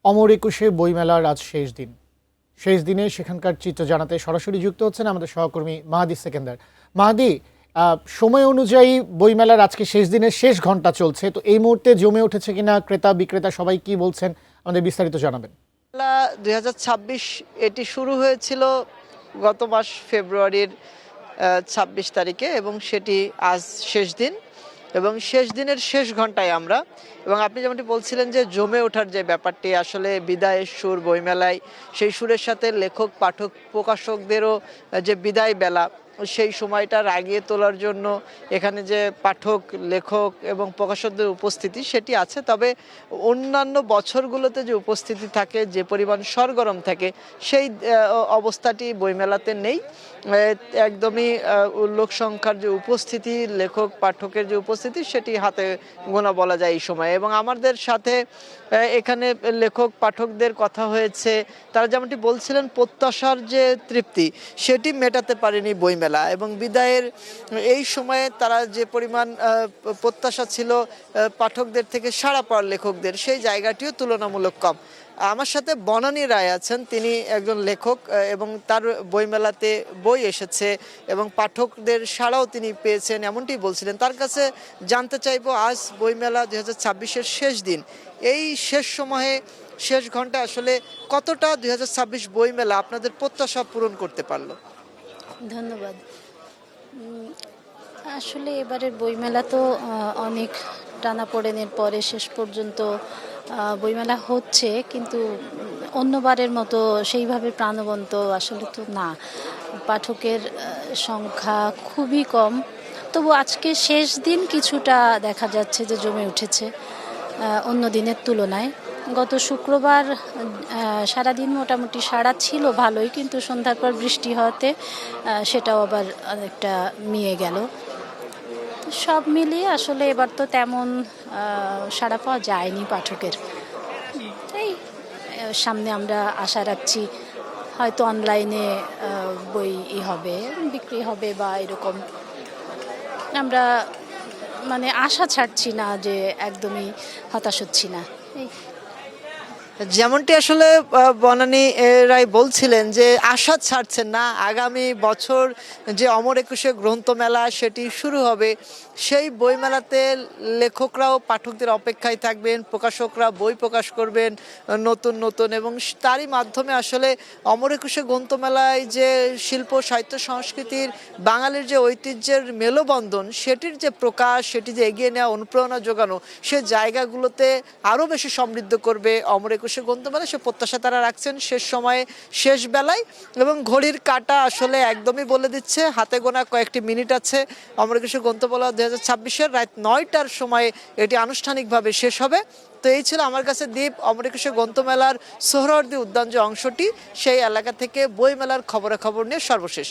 অমর একুশে বইমেলার আজ শেষ দিন। শেষ দিনে সেখানকার চিত্র জানাতে সরাসরি যুক্ত হচ্ছেন আমাদের সহকর্মী মাহাদি সেকেন্দার। মাহাদি, সময় অনুযায়ী বইমেলার আজকে শেষ দিনের শেষ ঘন্টা চলছে, তো এই মুহূর্তে জমে উঠেছে কিনা ক্রেতা বিক্রেতা সবাই কি বলছেন আমাদের বিস্তারিত জানাবেন। 2026 এটি শুরু হয়েছিল গত মাস ফেব্রুয়ারির 26 তারিখে এবং সেটি আজ শেষ দিন এবং শেষ দিনের শেষ ঘন্টায় আমরা এবং আপনি যেমনটি বলছিলেন যে জমে ওঠার যে ব্যাপারটি আসলে বিদায়ের সুর বইমেলায়, সেই সুরের সাথে লেখক পাঠক প্রকাশকদেরও যে বিদায় বেলা, সেই সময়টা রাগিয়ে তোলার জন্য এখানে যে পাঠক লেখক এবং প্রকাশকদের উপস্থিতি সেটি আছে। তবে অন্যান্য বছরগুলোতে যে উপস্থিতি থাকে, যে পরিমাণ সরগরম থাকে, সেই অবস্থাটি বইমেলাতে নেই। একদমই লোক সংখ্যার যে উপস্থিতি, লেখক পাঠকের যে উপস্থিতি, সেটি হাতে গোনা বলা যায় এই সময়। এবং আমাদের সাথে এখানে লেখক পাঠকদের কথা হয়েছে, তারা যেমনটি বলছিলেন প্রত্যাশার যে তৃপ্তি সেটি মেটাতে পারেনি বইমেলা এবং বিদায়ের এই সময়ে তারা যে পরিমাণ প্রত্যাশা ছিল পাঠকদের থেকে সাড়া পাওয়ার লেখকদের, সেই জায়গাটিও তুলনামূলক কম। আমার সাথে বনানী রায় আছেন, তিনি একজন লেখক এবং তার বইমেলাতে বই এসেছে এবং পাঠকদের সাড়াও তিনি পেয়েছেন এমনটি বলছিলেন। তার কাছে জানতে চাইবো, আজ বইমেলা 2026-এর শেষ দিন, এই শেষ সময়ে শেষ ঘন্টা আসলে কতটা 2026 বইমেলা আপনাদের প্রত্যাশা পূরণ করতে পারলো? ধন্যবাদ। আসলে এবারের বইমেলা তো অনেক টানাপোড়েনের পরে শেষ পর্যন্ত বইমেলা হচ্ছে, কিন্তু অন্যবারের মতো সেইভাবে প্রাণবন্ত আসলে তো না। পাঠকের সংখ্যা খুবই কম, তবু আজকে শেষ দিন কিছুটা দেখা যাচ্ছে যে জমে উঠেছে অন্য দিনের তুলনায়। গত শুক্রবার সারাদিন মোটামুটি সাড়া ছিল ভালোই, কিন্তু সন্ধ্যার পর বৃষ্টি হওয়াতে সেটাও আবার অনেকটা মিয়ে গেল। সব মিলিয়ে আসলে এবার তো তেমন সাড়া পাওয়া যায়নি পাঠকের। এই সামনে আমরা আশা রাখছি হয়তো অনলাইনে বই হবে, বিক্রি হবে বা এরকম। আমরা আশা ছাড়ছি না, যে একদমই হতাশ হচ্ছি না। যেমনটি আসলে বনানী রায় বলছিলেন যে আশা ছাড়ছেন না, আগামী বছর যে অমর একুশে গ্রন্থমেলা সেটি শুরু হবে, সেই বইমেলাতে লেখকরাও পাঠকদের অপেক্ষায় থাকবেন, প্রকাশকরা বই প্রকাশ করবেন নতুন নতুন, এবং তারই মাধ্যমে আসলে অমর একুশে গ্রন্থমেলায় যে শিল্প সাহিত্য সংস্কৃতির বাঙালির যে ঐতিহ্যের মেলবন্ধন, সেটির যে প্রকাশ, সেটি যে এগিয়ে নেওয়া, অনুপ্রেরণা যোগানো, সে জায়গাগুলোতে আরও বেশি সমৃদ্ধ করবে অমর একুশে গ্রন্থমেলা, সে প্রত্যাশা তারা রাখছেন শেষ সময়ে শেষ বেলায়। এবং ঘড়ির কাঁটা আসলে একদমই বলে দিচ্ছে হাতে গোনা কয়েকটি মিনিট আছে। অমর একুশে গ্রন্থমেলা 2026-এর রাত 9টার সময় এটি আনুষ্ঠানিকভাবে শেষ হবে। তো এই ছিল আমার কাছে দ্বীপ, অমর একুশে গ্রন্থমেলার সোহরাওয়ার্দী উদ্যান যে অংশটি, সেই এলাকা থেকে বইমেলার খবরাখবর নিয়ে সর্বশেষ।